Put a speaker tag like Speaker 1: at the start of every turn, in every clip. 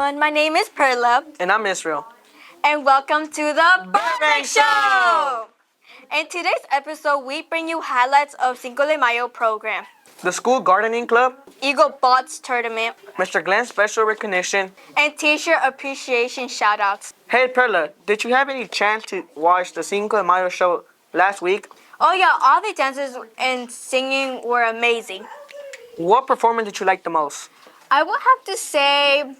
Speaker 1: everyone. My name is Perla.
Speaker 2: And I'm Israel.
Speaker 1: And welcome to the Burbank Show! In today's episode, we bring you highlights of Cinco de Mayo program.
Speaker 2: The School Gardening Club.
Speaker 1: Eagle Bots Tournament.
Speaker 2: Mr. Glenn's Special Recognition.
Speaker 1: And Teacher Appreciation Shoutouts.
Speaker 2: Hey Perla, did you have any chance to watch the Cinco de Mayo show last week?
Speaker 1: Oh yeah, all the dances and singing were amazing.
Speaker 2: What performance did you like the most?
Speaker 1: I would have to say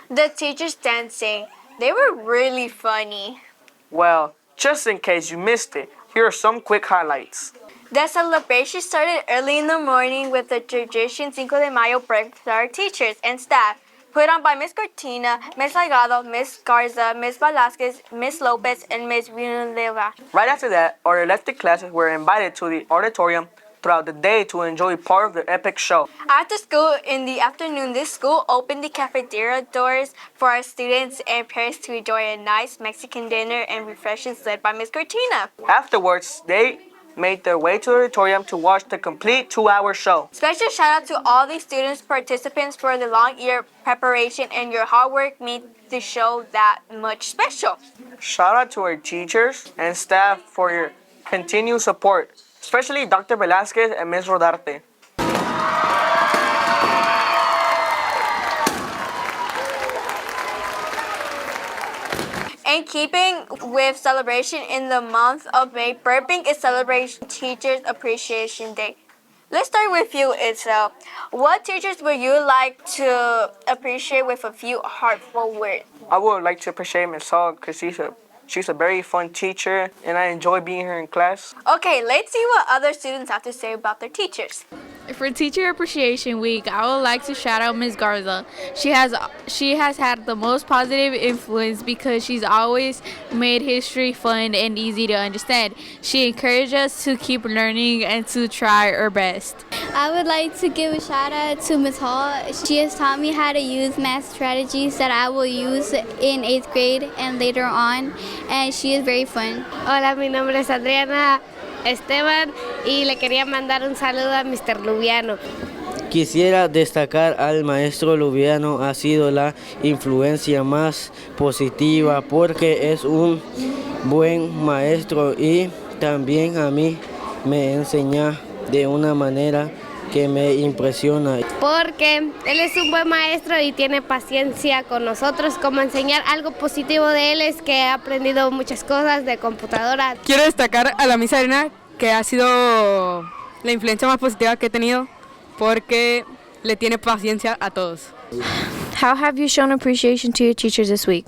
Speaker 1: the teachers dancing. They were really funny.
Speaker 2: Well, just in case you missed it, here are some quick highlights.
Speaker 1: The celebration started early in the morning with the tradition Cinco de Mayo breakfast for our teachers and staff, put on by Miss Cortina, Miss Salgado, Miss Garza, Miss Velasquez, Miss Lopez, and Miss Villanueva.
Speaker 2: Right after that, our elective classes were invited to the auditorium throughout the day to enjoy part of the epic show.
Speaker 1: After school, in the afternoon, this school opened the cafeteria doors for our students and parents to enjoy a nice Mexican dinner and refreshments led by Miss Cortina.
Speaker 2: Afterwards, they made their way to the auditorium to watch the complete 2-hour show.
Speaker 1: Special shout out to all the students participants for the long year preparation, and your hard work made the show that much special.
Speaker 2: Shout out to our teachers and staff for your continued support, especially Dr. Velasquez and Ms. Rodarte.
Speaker 1: In keeping with celebration in the month of May, Burbank is celebrating Teachers Appreciation Day. Let's start with you, Israel. What teachers would you like to appreciate with a few heartful words?
Speaker 2: I would like to appreciate Ms. Hall because she's a very fun teacher and I enjoy being here in class.
Speaker 1: Okay, let's see what other students have to say about their teachers.
Speaker 3: For Teacher Appreciation Week, I would like to shout out Ms. Garza. She has had the most positive influence because she's always made history fun and easy to understand. She encouraged us to keep learning and to try our best.
Speaker 4: I would like to give a shout out to Ms. Hall. She has taught me how to use math strategies that I will use in 8th grade and later on, and she is very fun.
Speaker 5: Hola, mi nombre es Adriana Esteban y le quería mandar un saludo a Mr. Lubiano.
Speaker 6: Quisiera destacar al maestro Lubiano, ha sido la influencia más positiva porque es un buen maestro y también a mí me enseña de una manera que me impresiona.
Speaker 5: Porque él es un buen maestro y tiene paciencia con nosotros. Como enseñar algo positivo de él es que he aprendido muchas cosas de computadora.
Speaker 7: Quiero destacar a la Miss Arena, que ha sido la influencia más positiva que he tenido porque le tiene paciencia a todos.
Speaker 8: How have you shown appreciation to your teachers this week?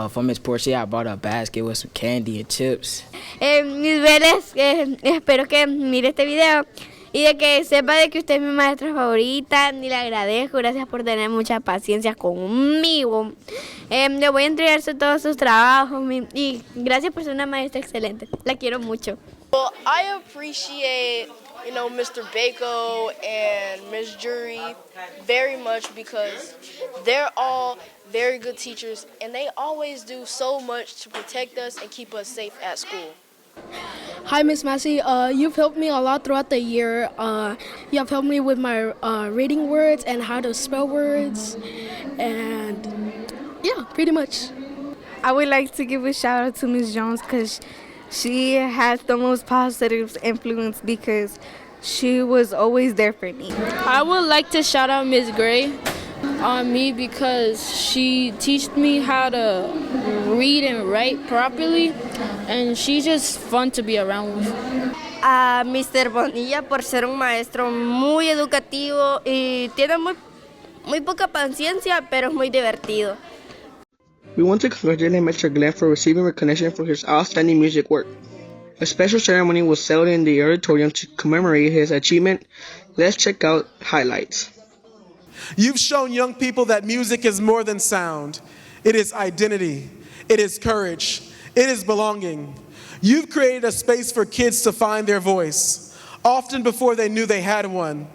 Speaker 9: For Miss Portia, I brought a basket with some candy and chips.
Speaker 5: Mis veres, espero que mire este video y de que sepa de que usted es mi maestra favorita, y le agradezco, gracias por tener mucha paciencia conmigo. Le voy a entregar todos sus trabajos y gracias por ser una maestra excelente. La quiero mucho.
Speaker 10: Well, I appreciate, Mr. Bako and Ms. Jury very much because they're all very good teachers and they always do so much to protect us and keep us safe at school.
Speaker 11: Hi, Miss Massey. You've helped me a lot throughout the year. You have helped me with my reading words and how to spell words, and yeah, pretty much.
Speaker 3: I would like to give a shout out to Ms. Jones because she has the most positive influence because she was always there for me.
Speaker 12: I would like to shout out Ms. Gray on me because she taught me how to read and write properly, and she's just fun to be around with.
Speaker 5: A Mr. Bonilla por ser un maestro muy educativo y tiene muy poca paciencia, pero es muy divertido.
Speaker 2: We want to congratulate Mr. Glenn for receiving recognition for his outstanding music work. A special ceremony was held in the auditorium to commemorate his achievement. Let's check out highlights.
Speaker 13: You've shown young people that music is more than sound. It is identity. It is courage. It is belonging. You've created a space for kids to find their voice, often before they knew they had one.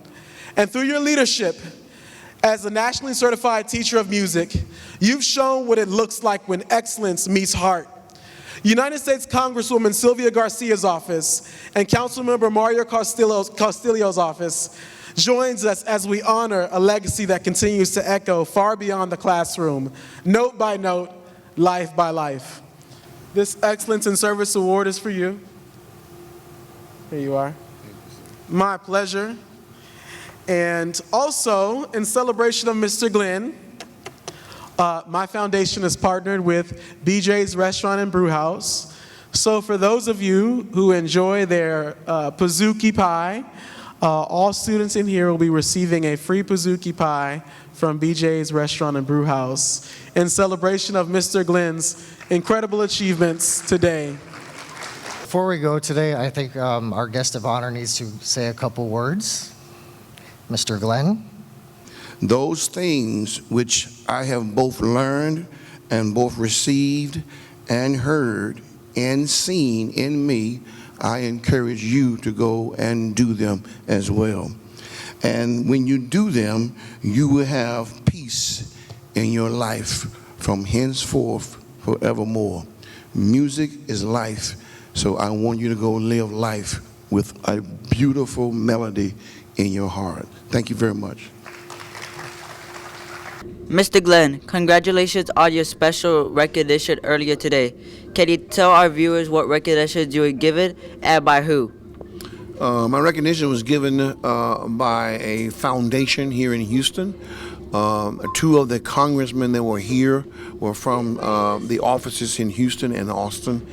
Speaker 13: And through your leadership, as a nationally certified teacher of music, you've shown what it looks like when excellence meets heart. United States Congresswoman Sylvia Garcia's office and Councilmember Mario Castillo's office joins us as we honor a legacy that continues to echo far beyond the classroom, note by note, life by life. This Excellence in Service Award is for you. Here you are. My pleasure. And also, in celebration of Mr. Glenn, my foundation is partnered with BJ's Restaurant and Brew House. So for those of you who enjoy their Pizookie pie, all students in here will be receiving a free Pizookie pie from BJ's Restaurant and Brew House in celebration of Mr. Glenn's incredible achievements today.
Speaker 14: Before we go today, I think our guest of honor needs to say a couple words. Mr. Glenn.
Speaker 15: Those things which I have both learned and both received and heard and seen in me, I encourage you to go and do them as well. And when you do them, you will have peace in your life from henceforth forevermore. Music is life, so I want you to go live life with a beautiful melody in your heart. Thank you very much.
Speaker 16: Mr. Glenn, congratulations on your special recognition earlier today. Can you tell our viewers what recognition you were given and by who?
Speaker 15: My recognition was given by a foundation here in Houston. Two of the congressmen that were here were from the offices in Houston and Austin.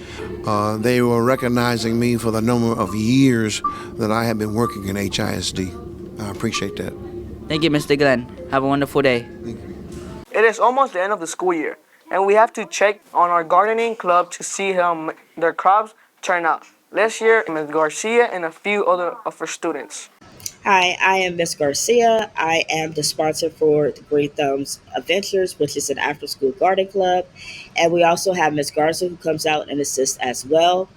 Speaker 15: They were recognizing me for the number of years that I have been working in HISD. I appreciate that.
Speaker 16: Thank you, Mr. Glenn. Have a wonderful day.
Speaker 2: It is almost the end of the school year, and we have to check on our gardening club to see how their crops turn out. Let's hear Ms. Garcia and a few other of her students.
Speaker 17: Hi, I am Ms. Garcia. I am the sponsor for the Green Thumbs Adventures, which is an after-school garden club. And we also have Ms. Garza, who comes out and assists as well.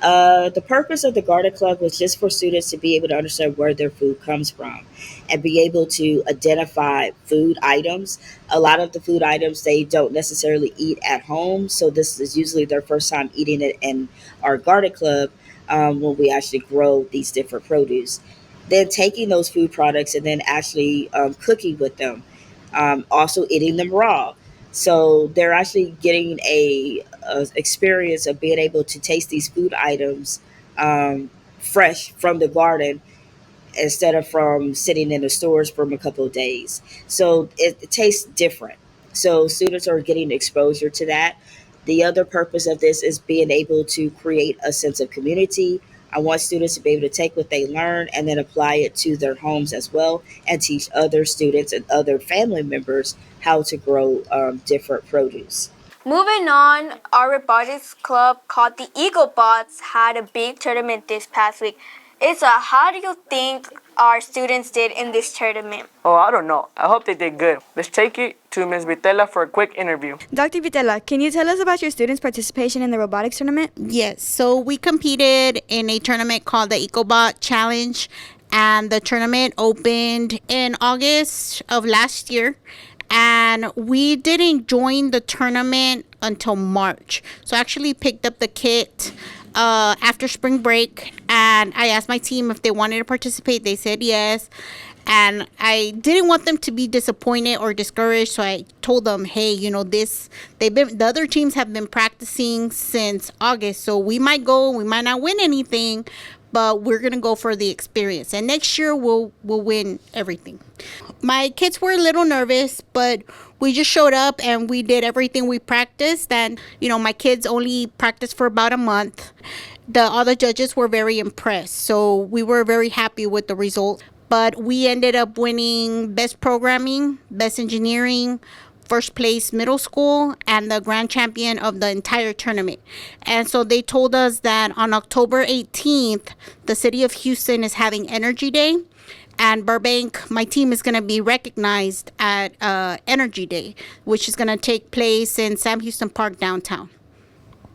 Speaker 17: The purpose of the garden club was just for students to be able to understand where their food comes from and be able to identify food items. A lot of the food items they don't necessarily eat at home, so this is usually their first time eating it in our garden club when we actually grow these different produce. Then taking those food products and then actually cooking with them, also eating them raw. So they're actually getting a experience of being able to taste these food items fresh from the garden instead of from sitting in the stores for a couple of days. So it tastes different. So students are getting exposure to that. The other purpose of this is being able to create a sense of community. I want students to be able to take what they learn and then apply it to their homes as well and teach other students and other family members how to grow different produce.
Speaker 1: Moving on, our robotics club called the Eagle Bots had a big tournament this past week. Isa, how do you think our students did in this tournament?
Speaker 2: Oh, I don't know. I hope they did good. Let's take it to Ms. Vitela for a quick interview.
Speaker 18: Dr. Vitela, can you tell us about your students' participation in the robotics tournament?
Speaker 19: Yes, so we competed in a tournament called the EcoBot Challenge, and the tournament opened in August of last year. And we didn't join the tournament until March. So I actually picked up the kit after spring break, and I asked my team if they wanted to participate. They said yes. And I didn't want them to be disappointed or discouraged, so I told them, hey, the other teams have been practicing since August, so we might go, we might not win anything, but we're gonna go for the experience, and next year we'll win everything. My kids were a little nervous, but we just showed up and we did everything we practiced. And my kids only practiced for about a month. The other judges were very impressed, so we were very happy with the result. But we ended up winning best programming, best engineering, first place middle school, and the grand champion of the entire tournament. And so they told us that on October 18th, the city of Houston is having Energy Day, and Burbank, my team, is going to be recognized at Energy Day, which is going to take place in Sam Houston Park downtown.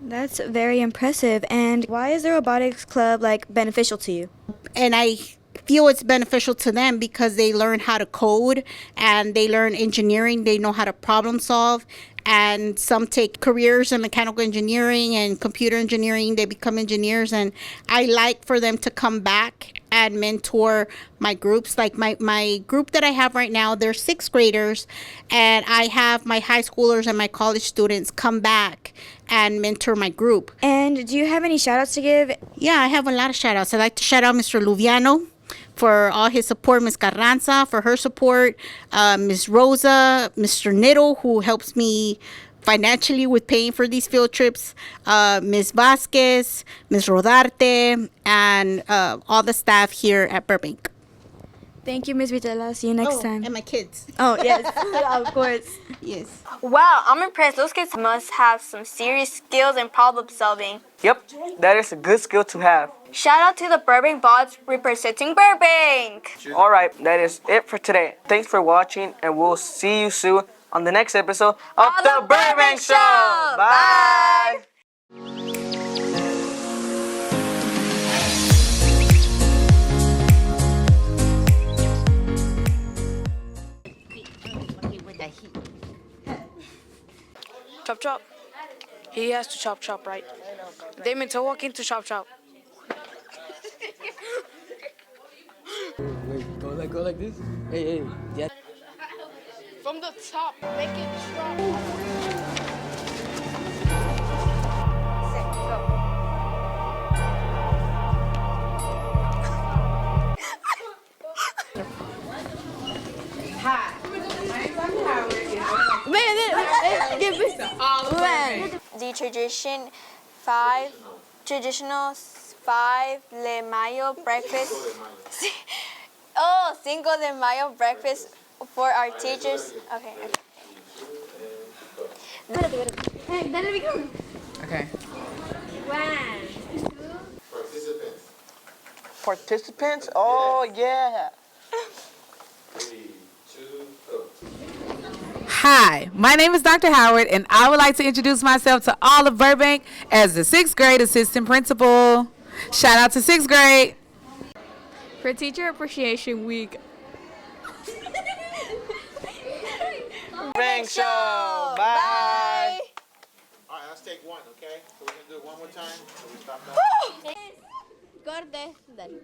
Speaker 18: That's very impressive. And why is the robotics club beneficial to you?
Speaker 19: And I feel it's beneficial to them because they learn how to code and they learn engineering. They know how to problem solve. And some take careers in mechanical engineering and computer engineering. They become engineers. And I like for them to come back and mentor my groups. Like my group that I have right now, they're sixth graders. And I have my high schoolers and my college students come back and mentor my group.
Speaker 18: And do you have any shout outs to give?
Speaker 19: Yeah, I have a lot of shout outs. I'd like to shout out Mr. Luviano for all his support, Ms. Carranza for her support, Ms. Rosa, Mr. Nittle, who helps me financially with paying for these field trips, Ms. Vasquez, Ms. Rodarte, and all the staff here at Burbank.
Speaker 18: Thank you, Ms. Vitela. See you next time.
Speaker 19: And my kids.
Speaker 18: Oh, yes, of course.
Speaker 19: Yes.
Speaker 1: Wow, I'm impressed. Those kids must have some serious skills in problem solving.
Speaker 2: Yep, that is a good skill to have.
Speaker 1: Shout out to the Burbank bots representing Burbank.
Speaker 2: All right, that is it for today. Thanks for watching, and we'll see you soon on the next episode of the Burbank Show. Bye.
Speaker 12: Chop chop. He has to chop chop, right? They meant to walk into chop chop.
Speaker 9: Wait, go like this. Hey, yeah.
Speaker 10: From the top, make it drop.
Speaker 1: Hi. The traditional 5 de Mayo breakfast. Oh, Cinco de Mayo breakfast for our teachers. Okay.
Speaker 2: Okay.
Speaker 1: 1.
Speaker 2: Participants? Oh, yeah.
Speaker 20: Hi, my name is Dr. Howard, and I would like to introduce myself to all of Burbank as the 6th grade assistant principal. Shout out to 6th grade.
Speaker 3: For Teacher Appreciation Week,
Speaker 2: Burbank Show. Bye.
Speaker 21: All right, let's take one, okay? So we're going to do it one more time. So we stop now.
Speaker 5: Corte. Dale.